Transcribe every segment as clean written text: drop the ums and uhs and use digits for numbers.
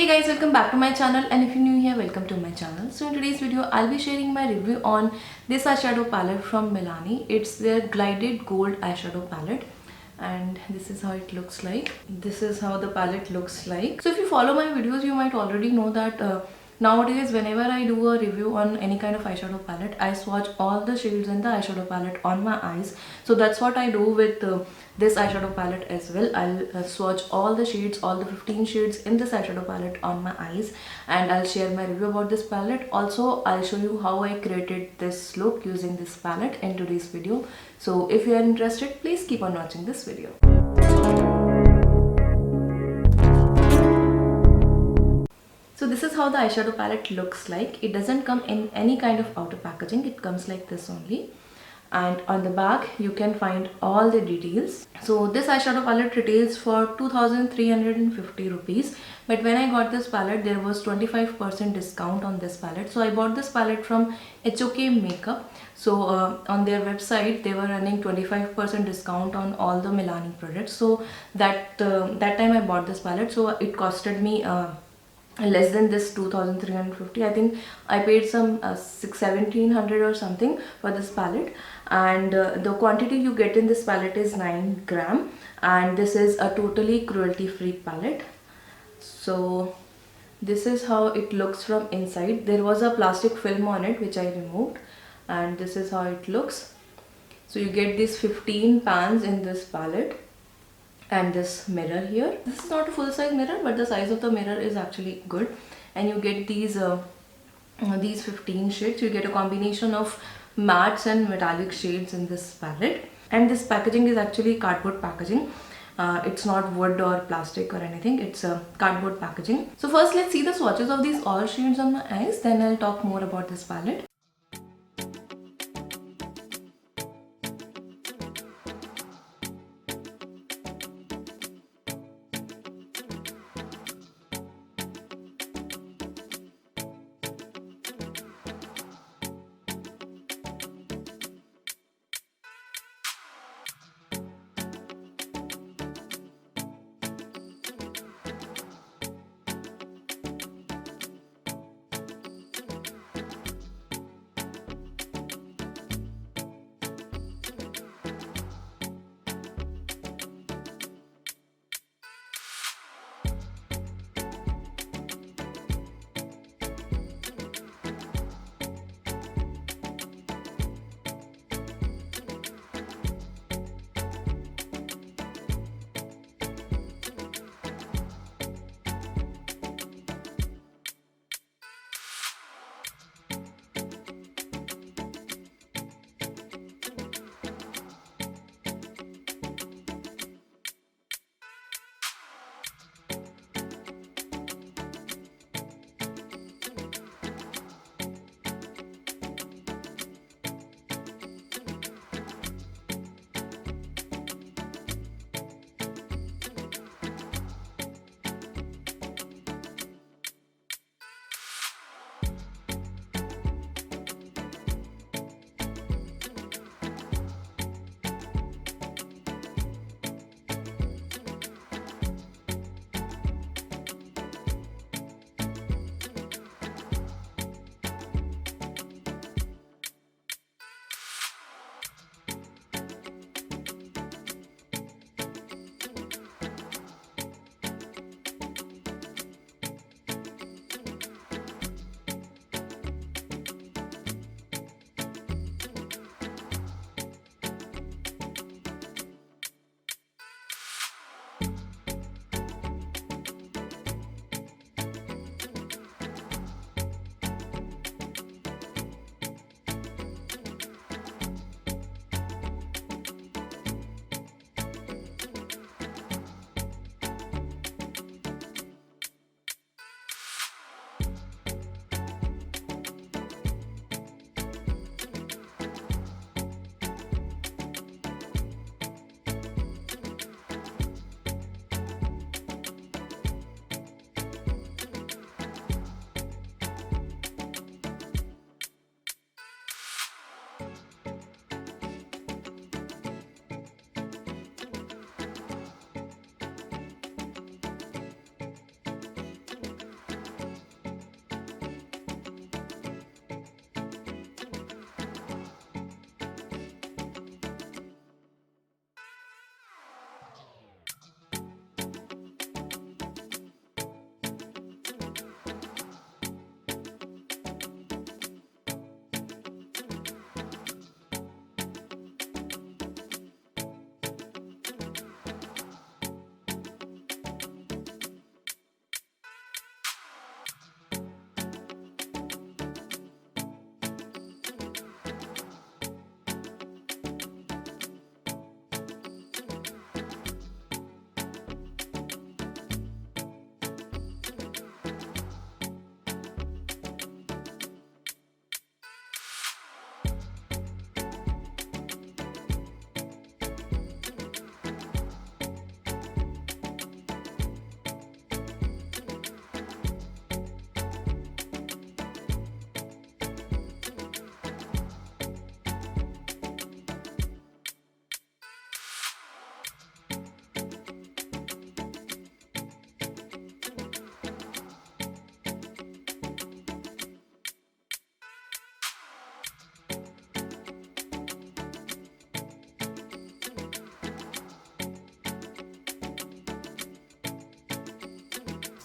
guys, welcome back to my channel, and if you're new here, welcome to my channel. So in today's video I'll be sharing my review on this eyeshadow palette from Milani. It's their Gilded Gold eyeshadow palette, and this is how it looks like. This is how the palette looks like. So if you follow my videos, you might already know that nowadays whenever I do a review on any kind of eyeshadow palette, I swatch all the shades in the eyeshadow palette on my eyes. So that's what I do with this eyeshadow palette as well. I'll swatch all the shades, all the 15 shades in this eyeshadow palette on my eyes, and I'll share my review about this palette. Also, I'll show you how I created this look using this palette in today's video. So if you are interested, please keep on watching this video. So this is how the eyeshadow palette looks like. It doesn't come in any kind of outer packaging. It comes like this only. And on the back you can find all the details. So this eyeshadow palette retails for 2,350 rupees, but when I got this palette there was 25% discount on this palette. So I bought this palette from HOK Makeup. So on their website they were running 25% discount on all the Milani products. So that time I bought this palette, so it costed me less than this 2,350. I think I paid some 1,700 or something for this palette, and the quantity you get in this palette is 9 gram, and this is a totally cruelty free palette. So this is how it looks from inside. There was a plastic film on it which I removed, and this is how it looks. So you get these 15 pans in this palette, and this mirror here. This is not a full size mirror, but the size of the mirror is actually good, and you get these 15 shades. You get a combination of mattes and metallic shades in this palette, and this packaging is actually cardboard packaging. It's not wood or plastic or anything, it's a cardboard packaging. So first let's see the swatches of these all shades on my eyes, then I'll talk more about this palette.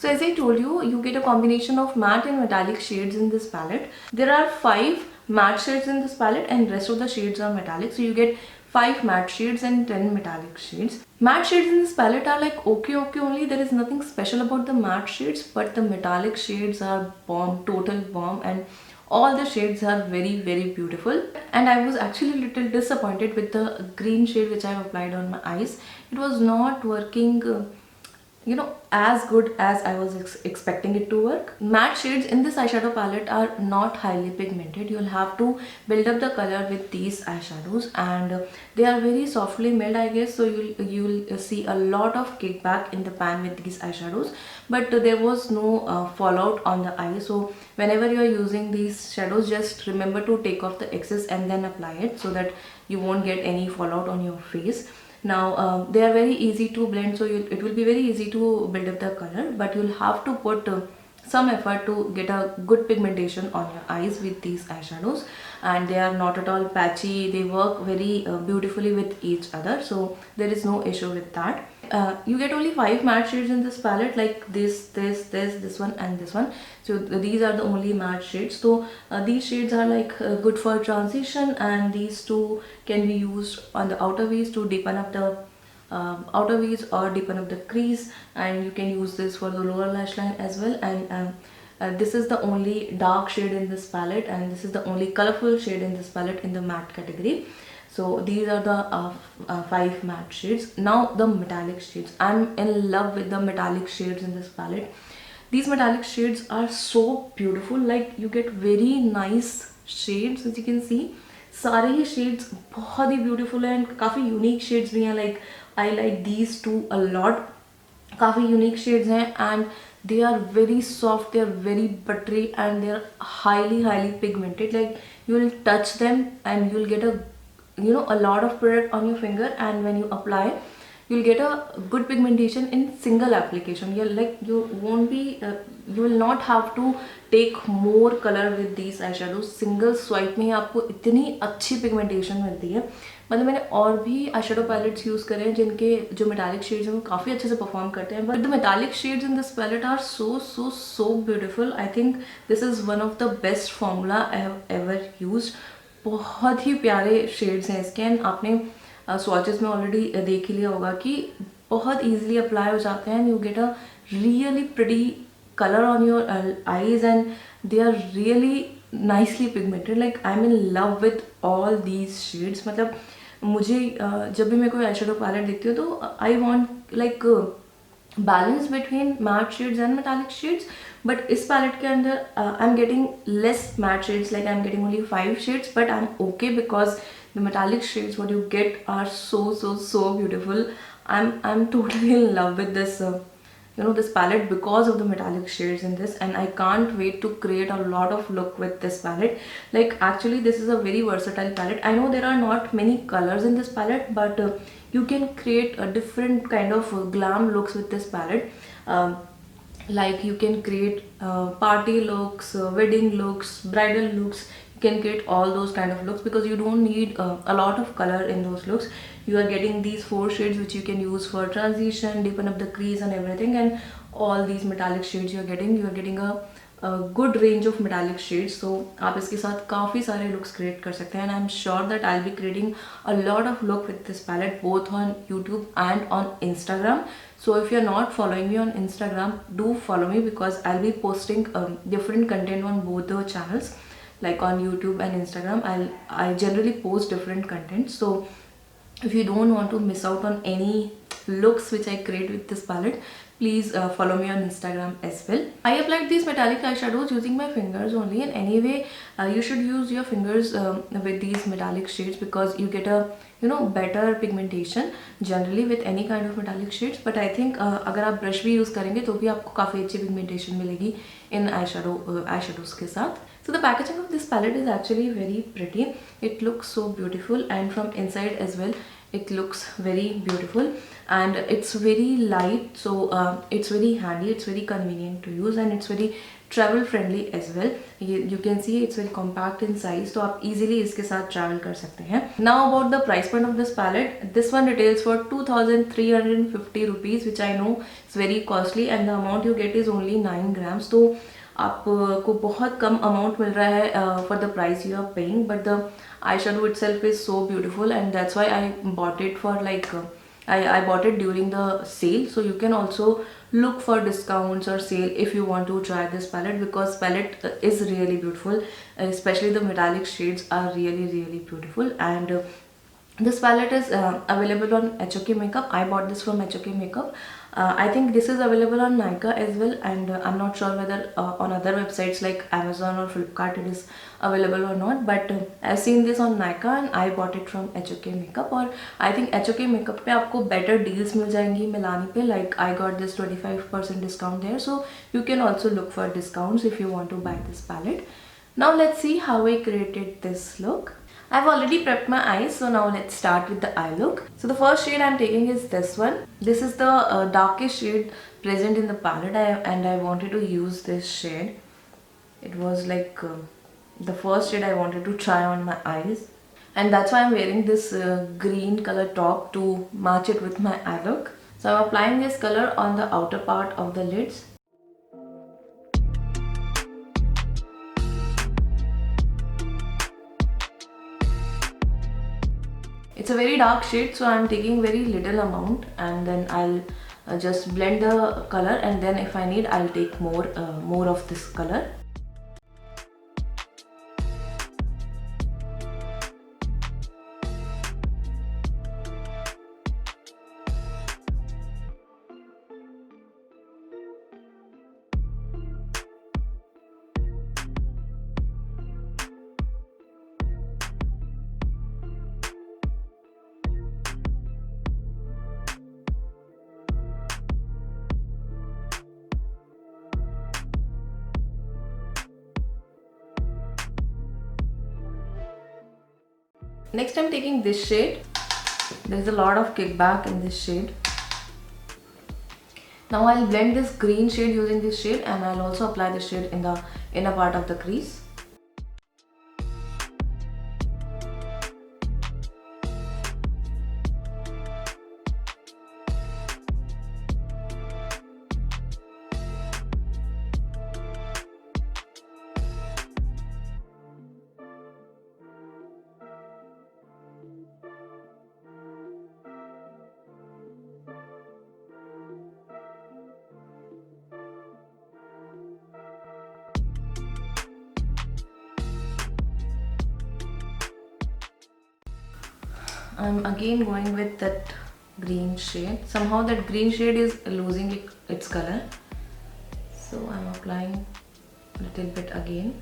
So as I told you, you get a combination of matte and metallic shades in this palette. There are 5 matte shades in this palette and rest of the shades are metallic. So you get 5 matte shades and 10 metallic shades. Matte shades in this palette are like okay only. There is nothing special about the matte shades, but the metallic shades are bomb, total bomb, and all the shades are very beautiful. And I was actually a little disappointed with the green shade which I have applied on my eyes. It was not working as good as I was expecting it to work. Matte shades in this eyeshadow palette are not highly pigmented. You'll have to build up the color with these eyeshadows, and they are very softly made, I guess, so you'll see a lot of kickback in the pan with these eyeshadows, but there was no fallout on the eye. So whenever you are using these shadows, just remember to take off the excess and then apply it so that you won't get any fallout on your face. Now they are very easy to blend, so it will be very easy to build up the color, but you'll have to put some effort to get a good pigmentation on your eyes with these eyeshadows. And they are not at all patchy. They work very beautifully with each other, so there is no issue with that. You get only 5 matte shades in this palette, like this one and this one. So these are the only matte shades. So these shades are like good for transition, and these two can be used on the outer V's to deepen up the outer V's or deepen up the crease, and you can use this for the lower lash line as well. And this is the only dark shade in this palette, and this is the only colorful shade in this palette in the matte category. So these are the 5 matte shades. Now the metallic shades. I'm in love with the metallic shades in this palette. These metallic shades are so beautiful. Like you get very nice shades, as you can see. सारे ही shades बहुत ही beautiful हैं and काफ़ी unique shades भी हैं. Like I like these two a lot. काफ़ी unique shades हैं and they are very soft, they are very buttery, and they are highly pigmented. Like you will touch them and you will get a lot of product on your finger, and when you apply, you'll get a good pigmentation in single application. You won't be you will not have to take more color with these eyeshadows. Single swipe में ही आपको इतनी अच्छी pigmentation मिलती है. मतलब मैंने और भी eyeshadow palettes यूज़ करे हैं जिनके जो metallic shades हैं वो काफ़ी अच्छे से perform करते हैं, but the metallic shades in this palette are so beautiful. I think this is one of the best formula I have ever used. बहुत ही प्यारे shades हैं इसके, and आपने swatches में already देख ही लिया होगा कि बहुत easily apply हो जाते हैं, and you get a really pretty color on your eyes, and they are really nicely pigmented. Like I'm in love with all these shades. मतलब मुझे जब भी मैं कोई eyeshadow palette देखती हूँ तो I want like balance between matte shades and metallic shades, but इस palette के अंदर I'm getting less matte shades. Like I'm getting only 5 shades, but I'm okay because the metallic shades what you get are so beautiful. I'm totally in love with this this palette because of the metallic shades in this, and I can't wait to create a lot of look with this palette. Like actually this is a very versatile palette. I know there are not many colors in this palette, but you can create a different kind of glam looks with this palette. Like you can create party looks, wedding looks, bridal looks. You can create all those kind of looks because you don't need a lot of color in those looks. You are getting these 4 shades which you can use for transition, deepen up the crease and everything, and all these metallic shades you are getting a good range of metallic shades. So आप इसके साथ काफ़ी सारे looks create कर सकते हैं, and I'm sure that I'll be creating a lot of look with this palette both on YouTube and on Instagram. So if you're not following me on Instagram, do follow me because I'll be posting different content on both the channels. Like on YouTube and Instagram, I generally post different content. So if you don't want to miss out on any looks which I create with this palette, please follow me on Instagram as well. I applied these metallic eyeshadows using my fingers only, and anyway you should use your fingers with these metallic shades because you get a better pigmentation generally with any kind of metallic shades. But I think अगर आप brush भी use करेंगे तो भी आपको काफ़ी अच्छी pigmentation मिलेगी in eyeshadows के साथ. So the packaging of this palette is actually very pretty. It looks so beautiful, and from inside as well it looks very beautiful, and it's very light, so it's very handy, it's very convenient to use, and it's very travel friendly as well. You can see it's very compact in size, so आप easily इसके साथ travel कर सकते हैं. Now about the price point of this palette. This one retails for 2350 rupees, which I know is very costly, and the amount you get is only 9 grams. तो आपको बहुत कम amount मिल रहा है for the price you are paying, but the eyeshadow itself is so beautiful, and that's why I bought it for like I bought it during the sale. So you can also look for discounts or sale if you want to try this palette, because palette is really beautiful, especially the metallic shades are really beautiful. And this palette is available on HOK Makeup. I bought this from HOK Makeup. I think this is available on Nykaa as well, and I'm not sure whether on other websites like Amazon or Flipkart it is available or not, but I've seen this on Nykaa and I bought it from HOK Makeup. और I think HOK Makeup पे आपको better deals मिल जाएंगी Milani पे, like I got this 25% discount there, so you can also look for discounts if you want to buy this palette. Now let's see how I created this look. I've already prepped my eyes, so now let's start with the eye look. So the first shade I'm taking is this one. This is the darkest shade present in the palette, and I wanted to use this shade. It was like the first shade I wanted to try on my eyes, and that's why I'm wearing this green color top to match it with my eye look. So I'm applying this color on the outer part of the lids. It's a very dark shade, so I'm taking very little amount, and then I'll just blend the color, and then if I need I'll take more of this color. Next I'm taking this shade. There's a lot of kickback in this shade. Now I'll blend this green shade using this shade, and I'll also apply this shade in the inner part of the crease. I'm again going with that green shade. Somehow that green shade is losing its color, so I'm applying a little bit again.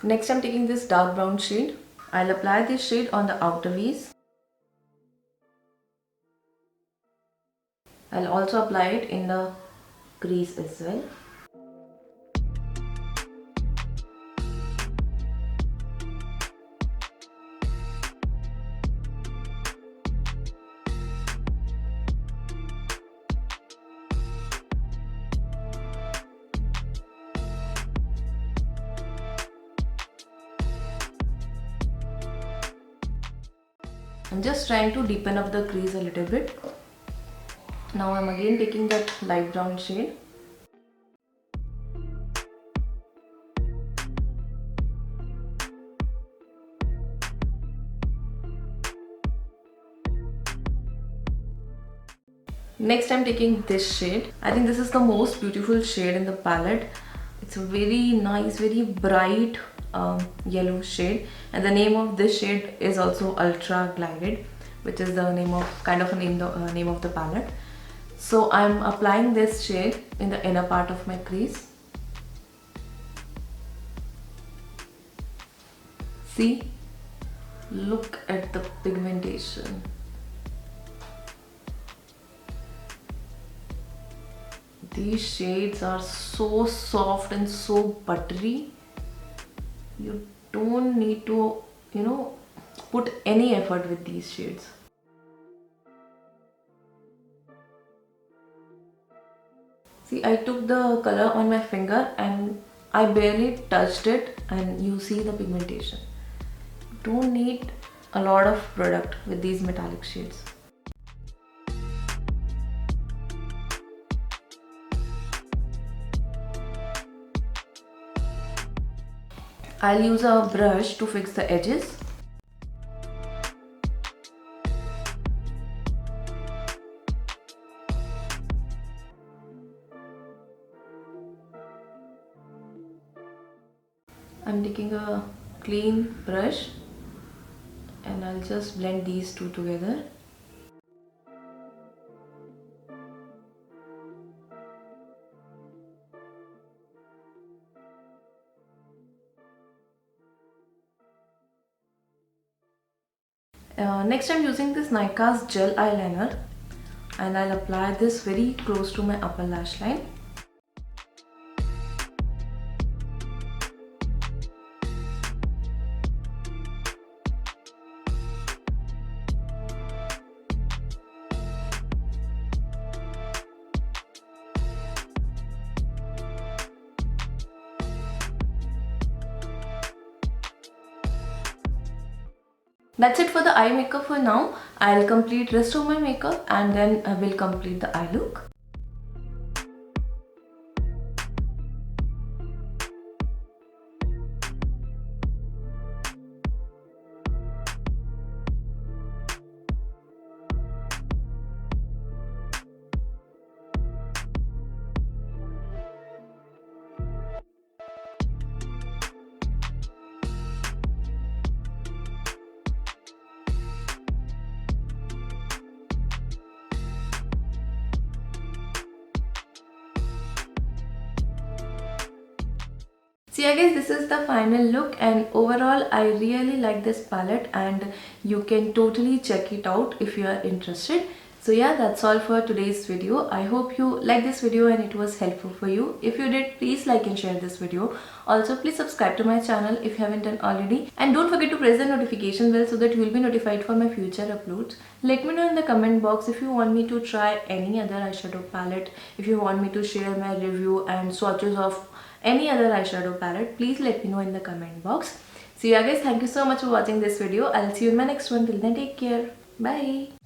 Next I'm taking this dark brown shade. I'll apply this shade on the outer V's. I'll also apply it in the crease as well. I'm just trying to deepen up the crease a little bit. Now I'm again taking that light brown shade. Next I'm taking this shade. I think this is the most beautiful shade in the palette. It's a very nice, very bright yellow shade, and the name of this shade is also Ultra Glided, which is the name of the name of the palette. So I'm applying this shade in the inner part of my crease. See, look at the pigmentation. These shades are so soft and so buttery. You don't need to, put any effort with these shades. See, I took the color on my finger and I barely touched it, and you see the pigmentation. You don't need a lot of product with these metallic shades. I'll use a brush to fix the edges. I'm taking a clean brush and I'll just blend these two together. Next I'm using this Nykaa's gel eyeliner and I'll apply this very close to my upper lash line. That's it for the eye makeup for now. I'll complete rest of my makeup and then I will complete the eye look. So yeah guys, this is the final look, and overall I really like this palette and you can totally check it out if you are interested. So yeah, that's all for today's video. I hope you liked this video and it was helpful for you. If you did, please like and share this video. Also, please subscribe to my channel if you haven't done already. And don't forget to press the notification bell so that you will be notified for my future uploads. Let me know in the comment box if you want me to try any other eyeshadow palette. If you want me to share my review and swatches of any other eyeshadow palette, please let me know in the comment box. So yeah guys, thank you so much for watching this video. I'll see you in my next one. Till then, take care. Bye.